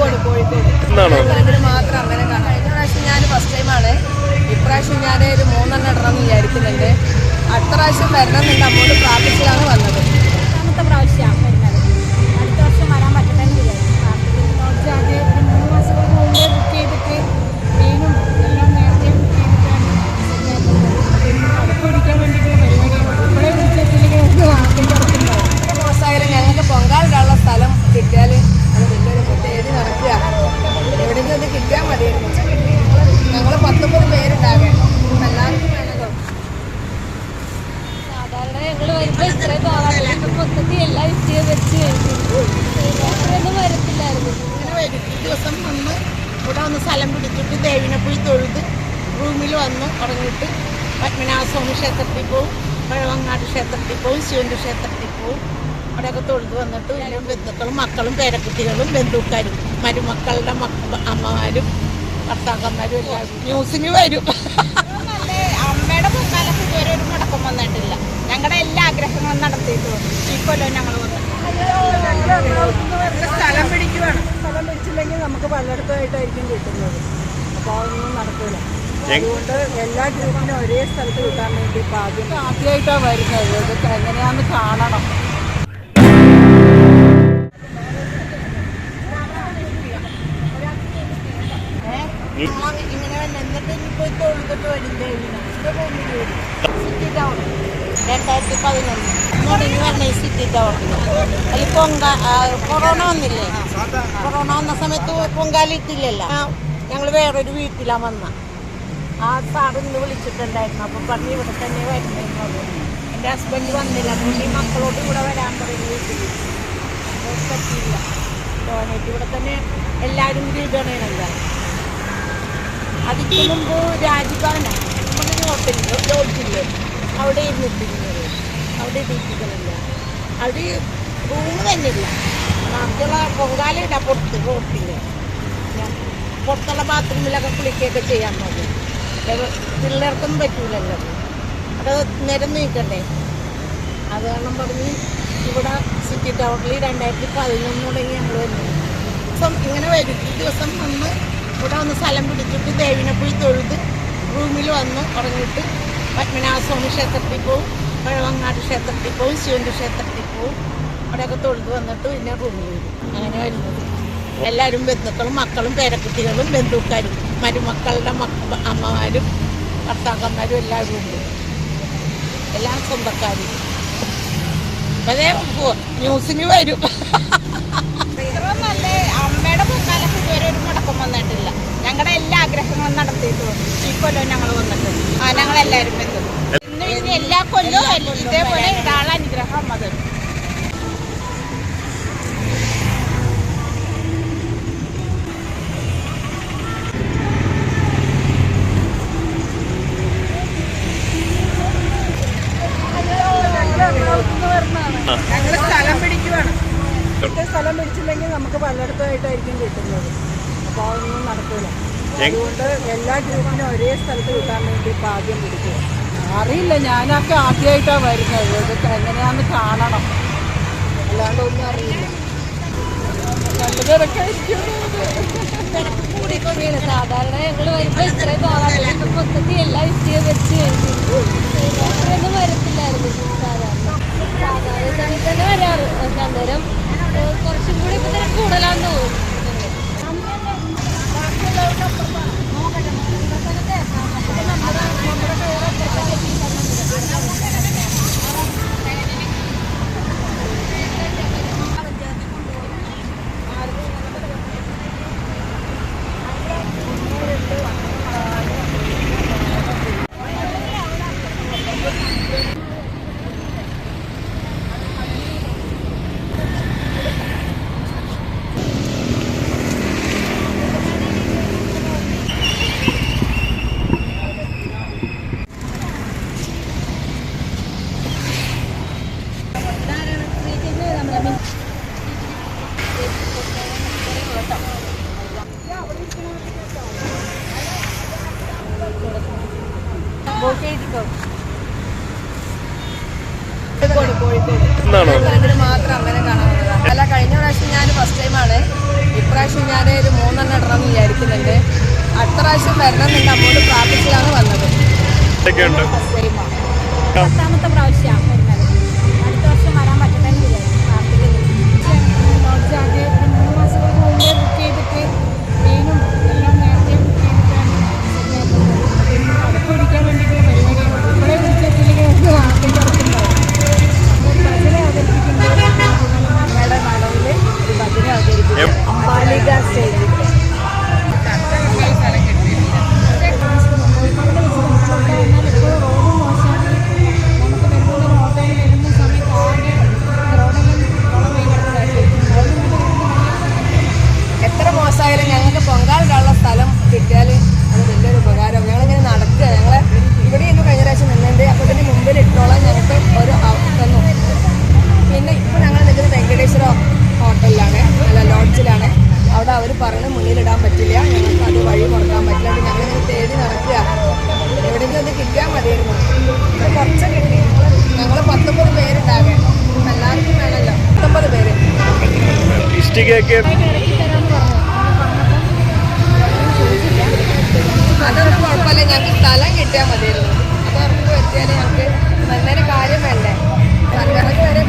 കോഴിക്കോട് ഇതിന് മാത്രം അങ്ങനെ കാണാം. കഴിഞ്ഞ പ്രാവശ്യം ഞാൻ ഫസ്റ്റ് ടൈമാണ്. ഇപ്രാവശ്യം ഞാൻ ഒരു 3 ഇടണം എന്ന് വിചാരിക്കുന്നുണ്ട്. അടുത്ത പ്രാവശ്യം വരണം എന്നുണ്ട്. അങ്ങോട്ട് പ്രാർത്ഥിച്ചിലാണ് വന്നത്. രണ്ടാമത്തെ പ്രാവശ്യമാണ് വരുന്നത്. അടുത്ത വർഷം വരാൻ പറ്റട്ടെന്ന് വിചാരിച്ചു. പ്രാർത്ഥിക്കുന്നോട് ഒരു 3 മാസങ്ങൾക്ക് മുമ്പേ ബുക്ക് ചെയ്തിട്ട് മീനും എല്ലാം നേരത്തെ ബുക്ക് ചെയ്തിട്ടാണ് അടുപ്പ് പിടിക്കാൻ വേണ്ടിയിട്ടുള്ള പരിപാടിയാണ്. ഇപ്പോഴേ വിളിച്ചിട്ടില്ലെങ്കിൽ നമുക്ക് വാർത്തയിൽ കിടക്കുന്നുണ്ടാവും. എത്ര മാസമായാലും ഞങ്ങൾക്ക് പൊങ്കാലിടാനുള്ള സ്ഥലം കിട്ടിയാൽ അത് വലിയൊരു തേടി നടക്കുക. എവിടെയെങ്കിലും അത് കിട്ടിയാൽ മതിയായിരുന്നു. ഞങ്ങൾ 19 പേരുണ്ടാകെ എല്ലാവർക്കും വേണമല്ലോ. സാധാരണ ഞങ്ങൾ വരുമ്പോൾ ഇത്രയും പോകാറില്ല. മൊത്തത്തിൽ എല്ലാം ഇഷ്ടിക വെച്ച് അത്രയൊന്നും വരത്തില്ലായിരുന്നു. ഇങ്ങനെ വരും. ഈ ദിവസം വന്ന് ഇവിടെ വന്ന് സ്ഥലം പിടിച്ചിട്ട് ദേവിനെ പോയി തൊഴുത് റൂമിൽ വന്ന് ഉറങ്ങിയിട്ട് പത്മനാഭസ്വാമി ക്ഷേത്രത്തിൽ പോവും, പഴവങ്ങാട് ക്ഷേത്രത്തിൽ പോവും, ശിവൻ്റെ ക്ഷേത്രത്തിൽ പോവും. അവിടെയൊക്കെ തൊഴുത് വന്നിട്ട് വലിയ ബന്ധുക്കളും മക്കളും പേരക്കുട്ടികളും ബന്ധുക്കാരും മരുമക്കളുടെ അമ്മമാരും ഭർത്താക്കന്മാരും എല്ലാം ന്യൂസിന് വരും. അമ്മയുടെ പൊങ്കാലൊക്കെ ഇതുവരെ ഒരു മുടക്കം വന്നിട്ടില്ല. ഞങ്ങളുടെ എല്ലാ ആഗ്രഹങ്ങളും നടത്തിയിട്ടുണ്ട്. ഈ കൊല്ലം ഞങ്ങൾ സ്ഥലം പിടിക്കുവാണ്. സ്ഥലം പിടിച്ചില്ലെങ്കിൽ നമുക്ക് പലയിടത്തായിട്ടായിരിക്കും കിട്ടുന്നത്. അപ്പോൾ അതൊന്നും നടക്കില്ല. അതുകൊണ്ട് എല്ലാ ഗ്രൂപ്പിനും ഒരേ സ്ഥലത്ത് കിട്ടാൻ വേണ്ടി ഇപ്പം ആദ്യമായിട്ടാണ് വരുന്നത്. ഇതൊക്കെ എങ്ങനെയാണെന്ന് കാണണം. ഇങ്ങനെ എന്നിട്ട് പോയി തൊഴുതിട്ട് വരും ദേവിനെ. സിറ്റി ടൗൺ 2011 ഇങ്ങോട്ട് വരണ ഈ സിറ്റി ടൗണിൽ അതിൽ കൊറോണ വന്നില്ലേ? കൊറോണ വന്ന സമയത്ത് പൊങ്കാലിട്ടില്ലല്ലോ. ഞങ്ങൾ വേറൊരു വീട്ടിലാണ് വന്ന. ആ സാറ് ഇന്ന് വിളിച്ചിട്ടുണ്ടായിരുന്നു. അപ്പം പറഞ്ഞ് ഇവിടെ തന്നെ വരുന്നത്. എൻ്റെ ഹസ്ബൻഡ് വന്നില്ല. പുള്ളി മക്കളോട് ഇവിടെ വരാൻ പറയും വീട്ടിൽ. പറ്റിയില്ല. ഡോണേറ്റ് ഇവിടെ തന്നെ എല്ലാവരും വീടാണല്ലോ. അതിന് മുമ്പ് രാജ്ഭവനാണ് നമ്മുടെ ഹോട്ടലിൽ ലോഡ്ജില്ലേ അവിടെ ഇരുന്നിട്ടിരുന്നത്. അവിടെ ഇടിയിട്ടില്ല. അവിടെ റൂം തന്നെ ഇല്ല. ബാക്കിയുള്ള പൊങ്കാലിടാം പുറത്ത് റോട്ടിൽ. പുറത്തുള്ള ബാത്റൂമിലൊക്കെ കുളിക്കുകയൊക്കെ ചെയ്യാൻ മതി. പിള്ളേർക്കൊന്നും പറ്റൂലല്ലോ. അത് നിരം നീക്കണ്ടേ. അത് കാരണം പറഞ്ഞ് ഇവിടെ സിറ്റി ടൗണിൽ 2011 തുടങ്ങി ഞങ്ങൾ വരുന്നത്. ഇങ്ങനെ വരും. ഈ ദിവസം വന്ന് ഇവിടെ വന്ന് സ്ഥലം പിടിച്ചിട്ട് ദേവിനെ പോയി തൊഴുത് റൂമിൽ വന്ന് ഉറങ്ങിയിട്ട് പത്മനാഭസ്വാമി ക്ഷേത്രത്തിൽ പോവും, പഴവങ്ങാട് ക്ഷേത്രത്തിൽ പോവും, ശിവൻ്റെ ക്ഷേത്രത്തിൽ പോവും. അവിടെയൊക്കെ തൊഴുത് വന്നിട്ട് പിന്നെ റൂമിൽ വരും. അങ്ങനെ വരുന്നത്. എല്ലാവരും ബന്ധുക്കളും മക്കളും പേരക്കുട്ടികളും ബന്ധുക്കാരും മരുമക്കളുടെ അമ്മമാരും ഭർത്താക്കന്മാരും എല്ലാവരും ഉണ്ട്. എല്ലാം സ്വന്തക്കാരും. അതേ ന്യൂസിന് വരും. നല്ല അമ്മയുടെ പൊങ്കാലൊക്കെ ഇതുവരെ ഒരു മുടക്കം വന്നിട്ടില്ല. ഞങ്ങളുടെ എല്ലാ ആഗ്രഹങ്ങളും നടത്തിയിട്ടുണ്ട്. ഈ കൊല്ലം ഞങ്ങൾ വന്നിട്ടുണ്ട്. ഞങ്ങളെല്ലാവരും ബന്ധുക്കൾ ഇന്ന് ഇനി എല്ലാ കൊല്ലവും ഇതേപോലെ ഇടാനുള്ള അനുഗ്രഹം അത്. ഞങ്ങൾ സ്ഥലം പിടിക്കുവാണ്. സ്ഥലം പിടിച്ചില്ലെങ്കിൽ നമുക്ക് പലയിടത്തായിട്ടായിരിക്കും കിട്ടുന്നത്. അപ്പോൾ അതൊന്നും നടക്കില്ല. അതുകൊണ്ട് എല്ലാ ഗ്രൂപ്പിനും ഒരേ സ്ഥലത്ത് കിട്ടാൻ വേണ്ടി ഇപ്പം ആദ്യം പിടിക്കുക. അറിയില്ല. ഞാനൊക്കെ ആദ്യമായിട്ടാണ് വരുന്നത്. ഇതൊക്കെ എങ്ങനെയാണെന്ന് കാണണം. അല്ലാണ്ട് ഒന്നും അറിയില്ല. നല്ല തിരക്കായിരിക്കും. സാധാരണ ഞങ്ങൾ വരുമ്പോൾ ഇത്രയും പോകാറില്ല. മൊത്തത്തിൽ എല്ലാം ഇഷ്ടിക വെച്ച് അത്രയൊന്നും വരത്തില്ലായിരുന്നു. സാധാരണ സമയത്ത് തന്നെ വരാറ്. പക്ഷെ അന്നേരം കുറച്ചും കൂടി ഇപ്പം തന്നെ കൂടുതലാന്ന് തോന്നുന്നു. കോഴിക്കോട് ഇതിന് മാത്രം അങ്ങനെ കാണാവുന്നതാണ്. അല്ല, കഴിഞ്ഞ പ്രാവശ്യം ഞാൻ ഫസ്റ്റ് ടൈമാണ്. ഇപ്രാവശ്യം ഞാൻ അടുത്ത പ്രാവശ്യം വരണം എന്ന് നമ്മോട് പ്രാർത്ഥിച്ചിലാണ് വന്നത്. എന്തൊക്കെയുണ്ട്? പത്താമത്തെ പ്രാവശ്യമാണ് വരുന്നത്. അടുത്ത വർഷം വരാൻ പറ്റട്ടെ എന്ന് വിചാരിച്ചു പ്രാർത്ഥിക്കുന്നു. ലോഡ്ജ് ആദ്യം ഒരു 3 മാസങ്ങൾക്ക് മുമ്പേ ബുക്ക് ചെയ്തിട്ട് ട്രെയിനും എല്ലാം നേരത്തെ ബുക്ക് ചെയ്തിട്ടാണ് അടക്കം പിടിക്കാൻ വേണ്ടിയിട്ടുള്ള പരിപാടിയാണ്. ഇപ്പോഴേ വിളിച്ചെത്തില്ലെങ്കിൽ നമുക്ക് ആദ്യം തുറക്കുന്നുണ്ടാവും. അപ്പോൾ ഭജന അവതരിപ്പിക്കുമ്പോൾ ഞങ്ങളുടെ നടവിൽ ഒരു ഭജന അവതരിപ്പിക്കും അമ്പാലിക സ്റ്റേജിൽ. എത്ര മോശമായാലും ഞങ്ങൾക്ക് പൊങ്കാലിടാനുള്ള സ്ഥലം കിട്ടിയാൽ അത് വലിയൊരു ഉപകാരം. ഞങ്ങളിങ്ങനെ നടക്കുക. ഞങ്ങൾ ഇവിടെ ഇന്ന് കഴിഞ്ഞ പ്രാവശ്യം നിന്നുണ്ട്. അപ്പോൾ ഇതിന് മുമ്പിൽ ഇട്ടോളാം ഞങ്ങൾക്ക് ഒരു തന്നു. പിന്നെ ഇപ്പോൾ ഞങ്ങൾ നിൽക്കുന്നത് വെങ്കടേശ്വര ഹോട്ടലിലാണ്, അല്ല ലോഡ്ജിലാണ്. അവിടെ അവർ പറഞ്ഞ് മുന്നിലിടാൻ പറ്റില്ല, ഞങ്ങൾക്ക് അത് വഴി മുടക്കാൻ പറ്റില്ല. അപ്പോൾ ഞങ്ങളിങ്ങനെ തേടി നടക്കുക. എവിടെയെങ്കിലും അത് കിട്ടിയാൽ മതിയായിരുന്നു. അപ്പോൾ കുറച്ച് കിട്ടി. ഞങ്ങൾ 19 പേരുണ്ടാകെ. എല്ലാവർക്കും വേണമല്ലോ 19 പേര്. ഇഷ്ടികയൊക്കെ അതൊന്നും കുഴപ്പമില്ല, ഞങ്ങൾക്ക് സ്ഥലം കിട്ടിയാൽ മതിയായിരുന്നു. അത് ഉറപ്പ് വരുത്തിയാൽ ഞങ്ങൾക്ക് നല്ലൊരു കാര്യം വേണ്ടേ. സർക്കാർക്ക് വരെ